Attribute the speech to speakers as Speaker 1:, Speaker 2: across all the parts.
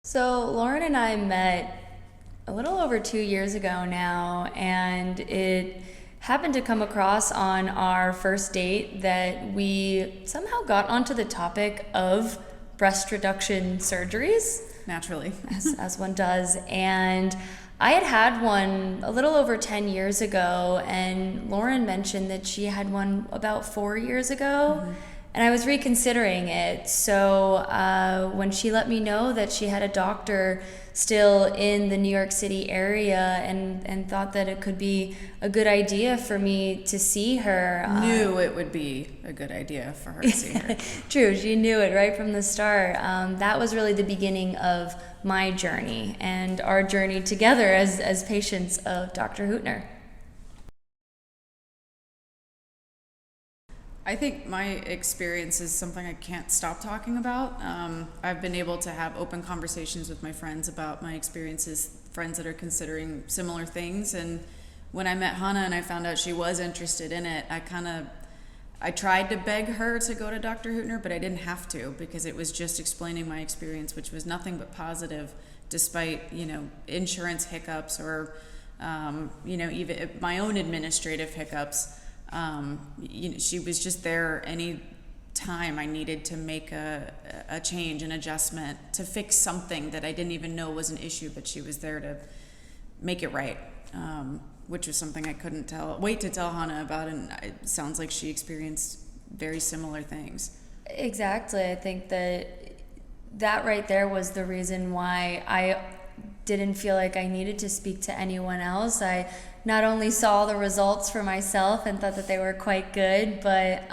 Speaker 1: So, Lauren and I met a little over 2 years ago now, and it happened to come across on our first date that we somehow got onto the topic of breast reduction surgeries,
Speaker 2: Naturally.
Speaker 1: as one does. And I had had one a little over 10 years ago, and Lauren mentioned that she had one about 4 years ago. And I was reconsidering it. So when she let me know that she had a doctor still in the New York City area and thought that it could be a good idea for me to see her.
Speaker 2: Knew it would be a good idea for her to see her.
Speaker 1: True, she knew it right from the start. That was really the beginning of my journey and our journey together as patients of Dr. Huettner.
Speaker 2: I think my experience is something I can't stop talking about. I've been able to have open conversations with my friends about my experiences, friends that are considering similar things. And when I met Hannah and I found out she was interested in it, I tried to beg her to go to Dr. Huettner, but I didn't have to because it was just explaining my experience, which was nothing but positive, despite insurance hiccups or even my own administrative hiccups. She was just there any time I needed to make a change, an adjustment, to fix something that I didn't even know was an issue, but she was there to make it right, which was something I couldn't wait to tell Hannah about, and it sounds like she experienced very similar things.
Speaker 1: Exactly. I think that right there was the reason why I didn't feel like I needed to speak to anyone else. I not only saw the results for myself and thought that they were quite good, but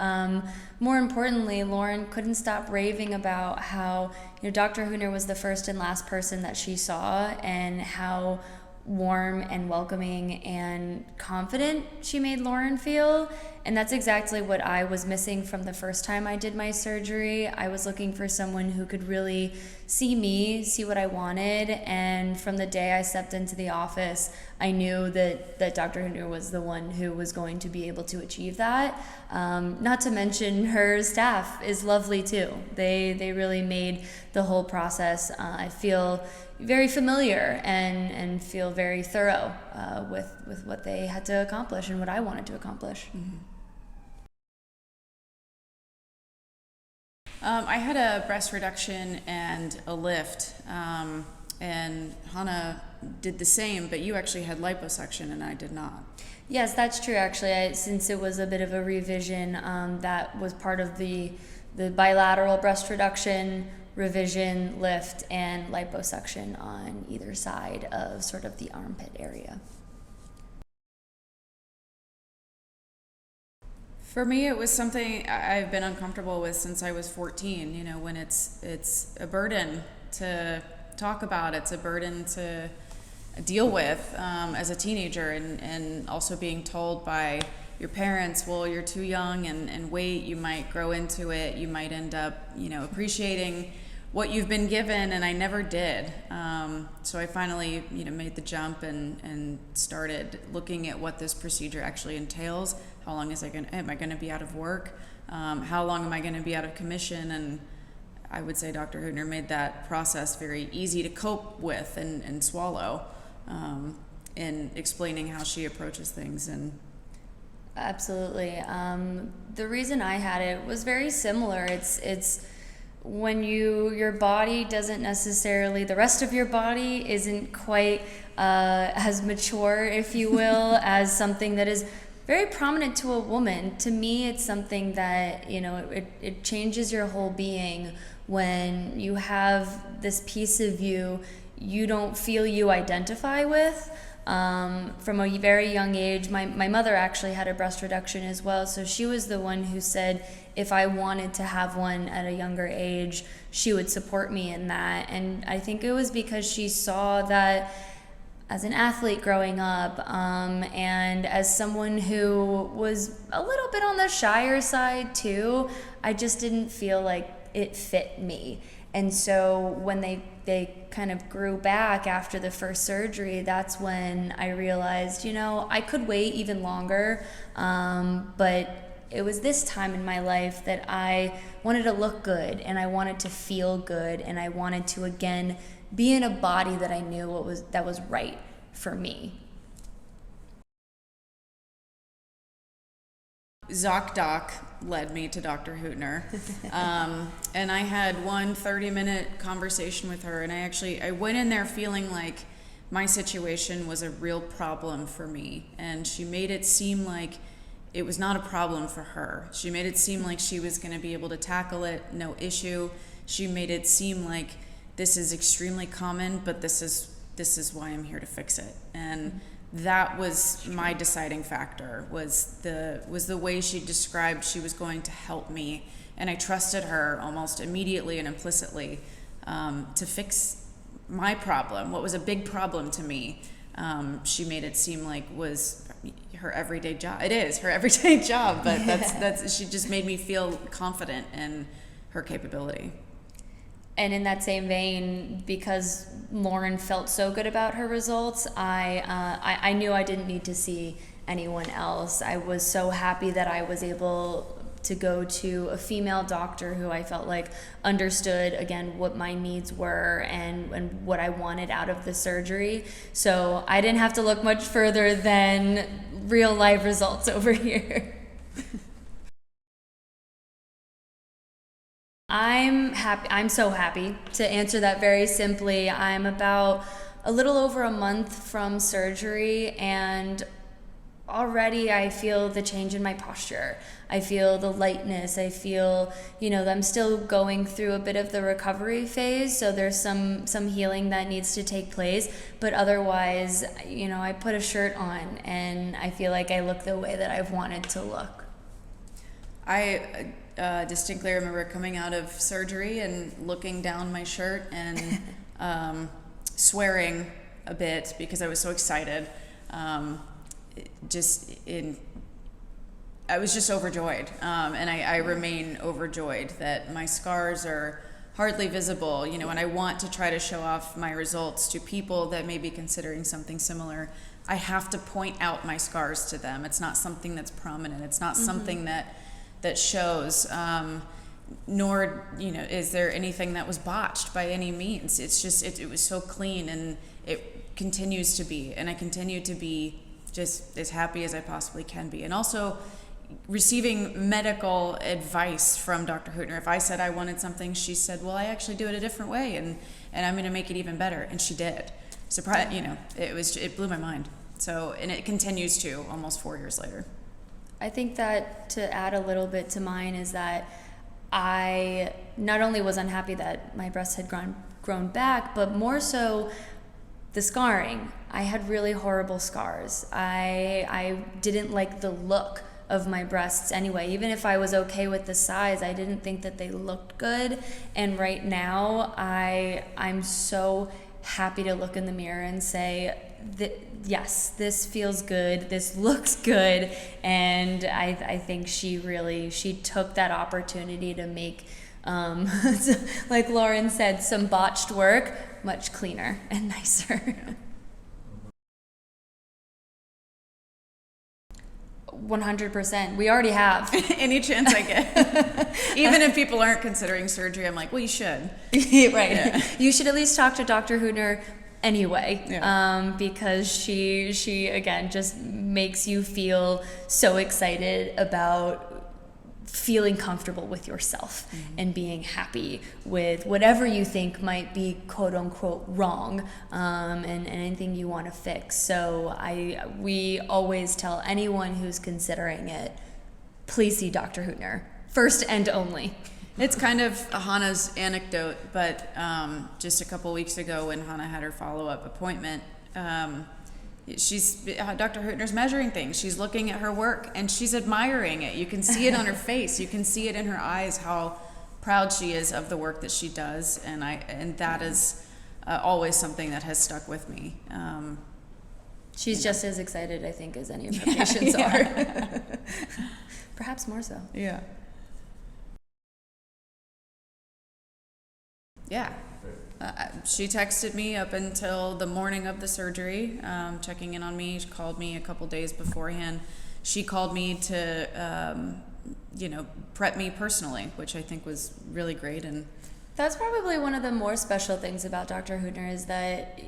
Speaker 1: more importantly, Lauren couldn't stop raving about how Dr. Huettner was the first and last person that she saw, and how warm and welcoming and confident she made Lauren feel. And that's exactly what I was missing from the first time I did my surgery. I was looking for someone who could really see me, see what I wanted. And from the day I stepped into the office, I knew that Dr. Huettner was the one who was going to be able to achieve that. Not to mention her staff is lovely too. They really made the whole process, I feel, very familiar and feel very thorough with what they had to accomplish and what I wanted to accomplish.
Speaker 2: Mm-hmm. I had a breast reduction and a lift, and Hannah did the same, but you actually had liposuction and I did not.
Speaker 1: Yes, that's true. Actually, since it was a bit of a revision, that was part of the bilateral breast reduction, revision, lift, and liposuction on either side of sort of the armpit area.
Speaker 2: For me, it was something I've been uncomfortable with since I was 14. When it's a burden to talk about, it's a burden to deal with as a teenager, and also being told by your parents, well, you're too young, and wait, you might grow into it, you might end up, appreciating what you've been given, and I never did. So I finally, made the jump and started looking at what this procedure actually entails. How long am I going to be out of work? How long am I going to be out of commission? And I would say Dr. Huettner made that process very easy to cope with and swallow, in explaining how she approaches things. And
Speaker 1: Absolutely. The reason I had it was very similar. It's when your body doesn't necessarily, the rest of your body isn't quite as mature, if you will, as something that is very prominent to a woman. To me, it's something that, it changes your whole being when you have this piece of you don't feel you identify with. From a very young age, my mother actually had a breast reduction as well, so she was the one who said if I wanted to have one at a younger age, she would support me in that. And I think it was because she saw that as an athlete growing up, and as someone who was a little bit on the shyer side too, I just didn't feel like it fit me. And so when they kind of grew back after the first surgery, that's when I realized, I could wait even longer, but it was this time in my life that I wanted to look good and I wanted to feel good and I wanted to again be in a body that I knew that was right for me.
Speaker 2: ZocDoc led me to Dr. Huettner, and I had one 30-minute conversation with her, and I went in there feeling like my situation was a real problem for me, and she made it seem like it was not a problem for her. She made it seem like she was going to be able to tackle it, no issue. She made it seem like this is extremely common, but this is why I'm here to fix it. And that was my deciding factor, was the way she described she was going to help me, and I trusted her almost immediately and implicitly to fix my problem, what was a big problem to me. She made it seem like was her everyday job. It is her everyday job, but that's she just made me feel confident in her capability.
Speaker 1: And in that same vein, because Lauren felt so good about her results, I knew I didn't need to see anyone else. I was so happy that I was able to go to a female doctor who I felt like understood, again, what my needs were and what I wanted out of the surgery. So I didn't have to look much further than real life results over here. I'm happy. I'm so happy. To answer that very simply, I'm about a little over a month from surgery, and already I feel the change in my posture. I feel the lightness. I feel, that I'm still going through a bit of the recovery phase, so there's some healing that needs to take place. But otherwise, I put a shirt on, and I feel like I look the way that I've wanted to look.
Speaker 2: I distinctly remember coming out of surgery and looking down my shirt and swearing a bit because I was so excited. I was just overjoyed, and I remain overjoyed that my scars are hardly visible. When I want to try to show off my results to people that may be considering something similar, I have to point out my scars to them. It's not something that's prominent. It's not something that shows, nor is there anything that was botched by any means. It's just it was so clean, and it continues to be, and I continue to be just as happy as I possibly can be. And also receiving medical advice from Dr. Huettner. If I said I wanted something, she said, well, I actually do it a different way, and I'm going to make it even better, and she did. Surprise, it blew my mind. So, and it continues to almost 4 years later.
Speaker 1: I think that to add a little bit to mine is that I not only was unhappy that my breasts had grown back, but more so the scarring. I had really horrible scars. I didn't like the look of my breasts anyway. Even if I was okay with the size, I didn't think that they looked good. And right now, I'm so happy to look in the mirror and say, yes, this feels good, this looks good, and I think she took that opportunity to make, like Lauren said, some botched work much cleaner and nicer. 100%. We already have.
Speaker 2: Any chance I get. Even if people aren't considering surgery, I'm like, well, you should.
Speaker 1: Right.
Speaker 2: Yeah.
Speaker 1: You should at least talk to Dr. Huettner anyway, because she again just makes you feel so excited about feeling comfortable with yourself and being happy with whatever you think might be quote unquote wrong, and anything you want to fix. So we always tell anyone who's considering it, please see Dr. Huettner first and only.
Speaker 2: It's kind of Hannah's anecdote, but just a couple weeks ago when Hannah had her follow-up appointment, Dr. Huettner's measuring things. She's looking at her work and she's admiring it. You can see it on her face. You can see it in her eyes how proud she is of the work that she does, and that is always something that has stuck with me.
Speaker 1: She's just as excited, I think, as any of her patients are. Perhaps more so.
Speaker 2: Yeah. Yeah. She texted me up until the morning of the surgery, checking in on me. She called me a couple days beforehand. She called me to prep me personally, which I think was really great. And
Speaker 1: that's probably one of the more special things about Dr. Huettner is that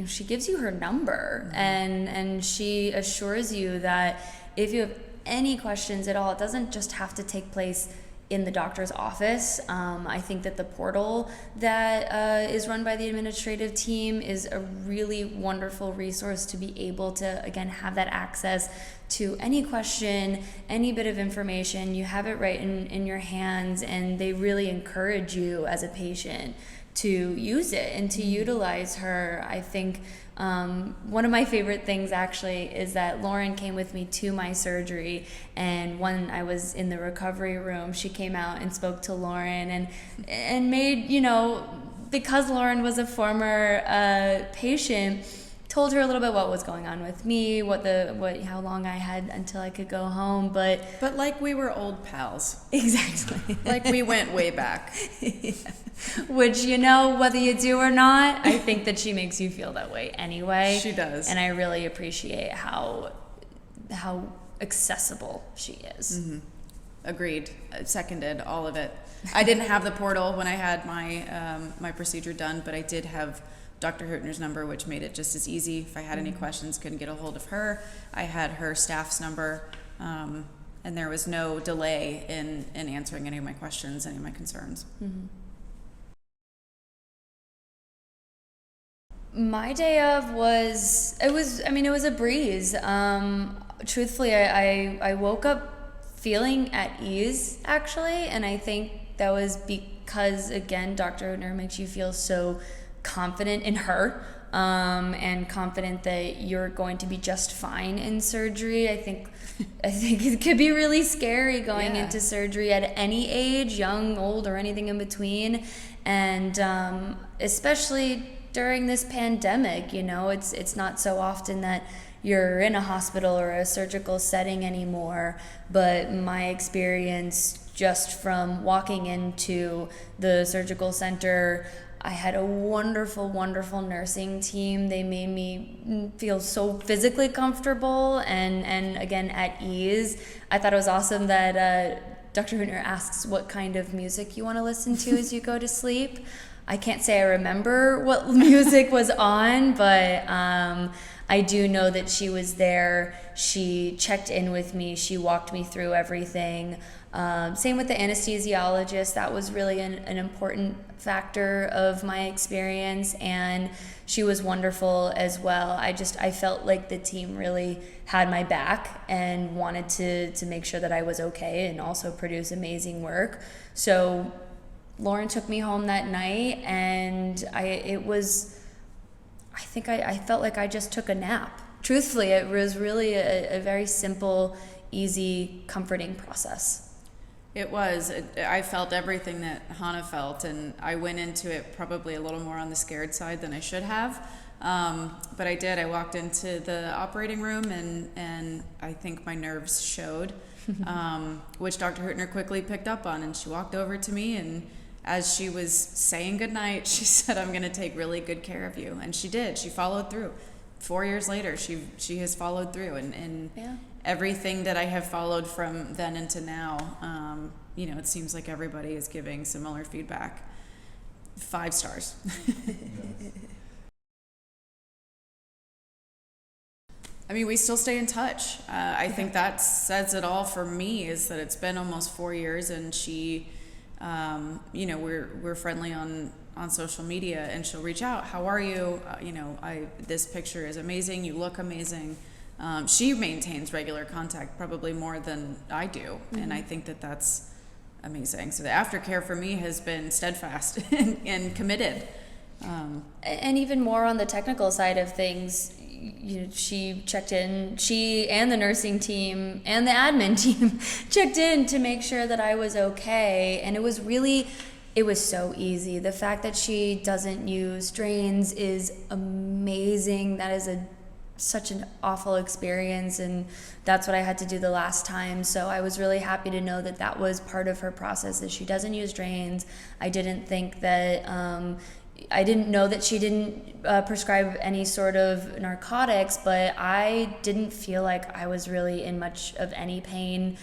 Speaker 1: she gives you her number, and she assures you that if you have any questions at all, it doesn't just have to take place in the doctor's office. I think that the portal that is run by the administrative team is a really wonderful resource to be able to, again, have that access to any question, any bit of information. You have it right in your hands, and they really encourage you as a patient to use it and to utilize her. I think one of my favorite things actually is that Lauren came with me to my surgery, and when I was in the recovery room, she came out and spoke to Lauren and made, because Lauren was a former patient, told her a little bit what was going on with me, how long I had until I could go home, but
Speaker 2: like we were old pals.
Speaker 1: Exactly.
Speaker 2: Like we went way back.
Speaker 1: Yeah. Which, whether you do or not, I think that she makes you feel that way anyway.
Speaker 2: She does.
Speaker 1: And I really appreciate how accessible she is.
Speaker 2: Mm-hmm. Agreed. Seconded, all of it. I didn't have the portal when I had my procedure done, but I did have Dr. Huettner's number, which made it just as easy. If I had any questions, couldn't get a hold of her, I had her staff's number, and there was no delay in answering any of my questions, any of my concerns.
Speaker 1: Mm-hmm. My day of was a breeze. Truthfully, I woke up feeling at ease, actually, and I think that was because, again, Dr. Huettner makes you feel so confident in her, and confident that you're going to be just fine in surgery. I think it could be really scary going into surgery at any age, young, old, or anything in between, and especially during this pandemic. It's not so often that you're in a hospital or a surgical setting anymore, but my experience just from walking into the surgical center, I had a wonderful, wonderful nursing team. They made me feel so physically comfortable and again, at ease. I thought it was awesome that Dr. Huettner asks what kind of music you want to listen to as you go to sleep. I can't say I remember what music was on, but I do know that she was there. She checked in with me. She walked me through everything. Same with the anesthesiologist. That was really an important factor of my experience, and she was wonderful as well. I felt like the team really had my back and wanted to make sure that I was okay and also produce amazing work. So Lauren took me home that night, and I felt like I just took a nap. Truthfully, it was really a very simple, easy, comforting process.
Speaker 2: It was. I felt everything that Hannah felt, and I went into it probably a little more on the scared side than I should have. But I did. I walked into the operating room, and I think my nerves showed, which Dr. Huettner quickly picked up on, and she walked over to me, and as she was saying goodnight, she said, "I'm going to take really good care of you." And she did. She followed through. 4 years later, she has followed through, and everything that I have followed from then into now, it seems like everybody is giving similar feedback. 5 stars. I mean, we still stay in touch. I think that says it all for me, is that it's been almost 4 years, and she, we're friendly on social media, and she'll reach out. How are you? This picture is amazing. You look amazing. She maintains regular contact, probably more than I do, and I think that that's amazing. So the aftercare for me has been steadfast and committed.
Speaker 1: And even more on the technical side of things, she checked in, she and the nursing team and the admin team checked in to make sure that I was okay, and it was so easy. The fact that she doesn't use drains is amazing. That is such an awful experience, and that's what I had to do the last time. So I was really happy to know that was part of her process, that she doesn't use drains. I didn't know that she didn't prescribe any sort of narcotics, but I didn't feel like I was really in much of any pain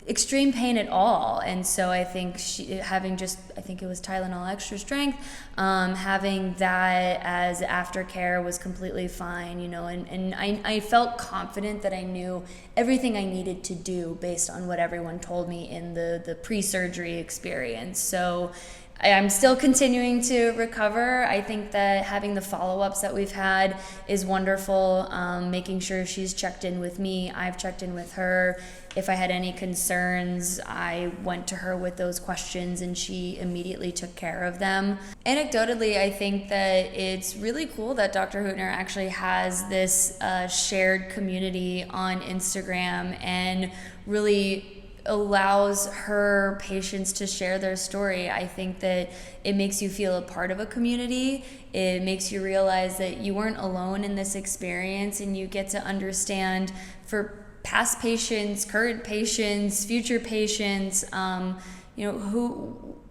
Speaker 1: extreme pain at all. And so I think I think it was Tylenol extra strength, having that as aftercare was completely fine, and I felt confident that I knew everything I needed to do based on what everyone told me in the pre-surgery experience. So I'm still continuing to recover. I think that having the follow-ups that we've had is wonderful. Making sure she's checked in with me, I've checked in with her. If I had any concerns, I went to her with those questions and she immediately took care of them. Anecdotally, I think that it's really cool that Dr. Huettner actually has this shared community on Instagram and really allows her patients to share their story. I think that it makes you feel a part of a community. It makes you realize that you weren't alone in this experience, and you get to understand for past patients, current patients, future patients,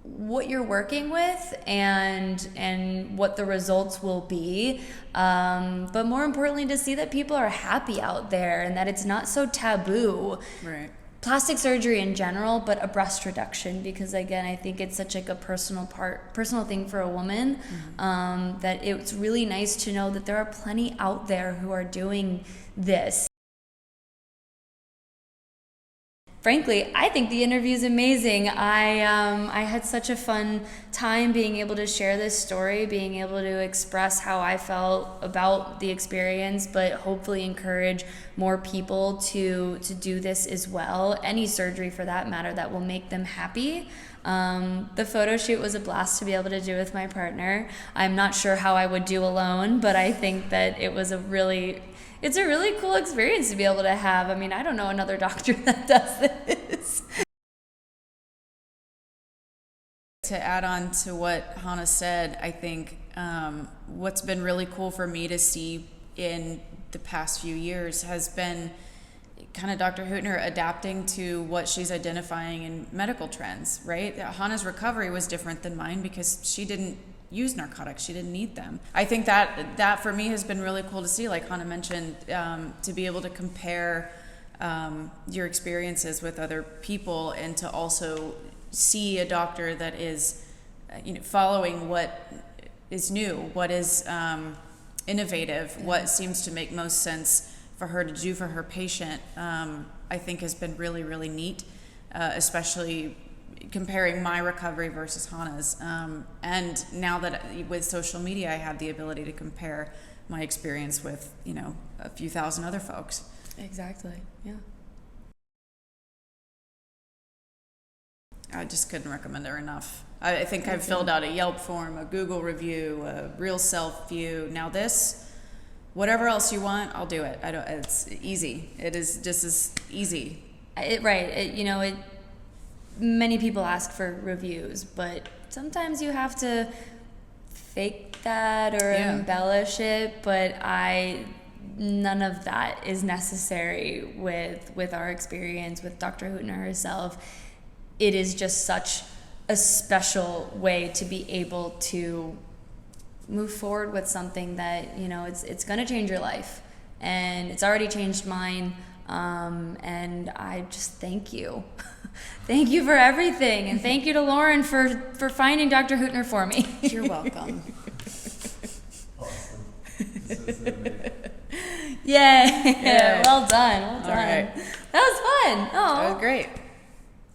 Speaker 1: what you're working with and what the results will be. But more importantly, to see that people are happy out there and that it's not so taboo.
Speaker 2: Right.
Speaker 1: Plastic surgery in general, but a breast reduction, because again, I think it's such like a personal thing for a woman, that it's really nice to know that there are plenty out there who are doing this. Frankly, I think the interview is amazing. I had such a fun time being able to share this story, being able to express how I felt about the experience, but hopefully encourage more people to do this as well. Any surgery for that matter that will make them happy. The photo shoot was a blast to be able to do with my partner. I'm not sure how I would do alone, but I think that it's a really cool experience to be able to have. I mean, I don't know another doctor that does this.
Speaker 2: To add on to what Hannah said, I think what's been really cool for me to see in the past few years has been kind of Dr. Huettner adapting to what she's identifying in medical trends, right? Hannah's recovery was different than mine because she didn't use narcotics. She didn't need them. I think that for me has been really cool to see, like Hannah mentioned, to be able to compare your experiences with other people and to also see a doctor that is following what is new, what is innovative, what seems to make most sense for her to do for her patient, I think has been really, really neat, especially comparing my recovery versus Hannah's. And now that with social media, I have the ability to compare my experience with, a few thousand other folks.
Speaker 1: Exactly, yeah.
Speaker 2: I just couldn't recommend her enough. I think I've filled out a Yelp form, a Google review, a Real Self view. Now this, whatever else you want, I'll do it. It's easy. It is just as easy.
Speaker 1: Many people ask for reviews, but sometimes you have to fake that or embellish it, but none of that is necessary with our experience with Dr. Huettner herself. It is just such a special way to be able to move forward with something that, it's going to change your life, and it's already changed mine. And I just thank you. Thank you for everything. And thank you to Lauren for finding Dr. Huettner for me.
Speaker 2: You're welcome.
Speaker 3: Awesome. This was amazing.
Speaker 1: Yay. Well done.
Speaker 2: All right.
Speaker 1: That was fun. Oh.
Speaker 2: That was great.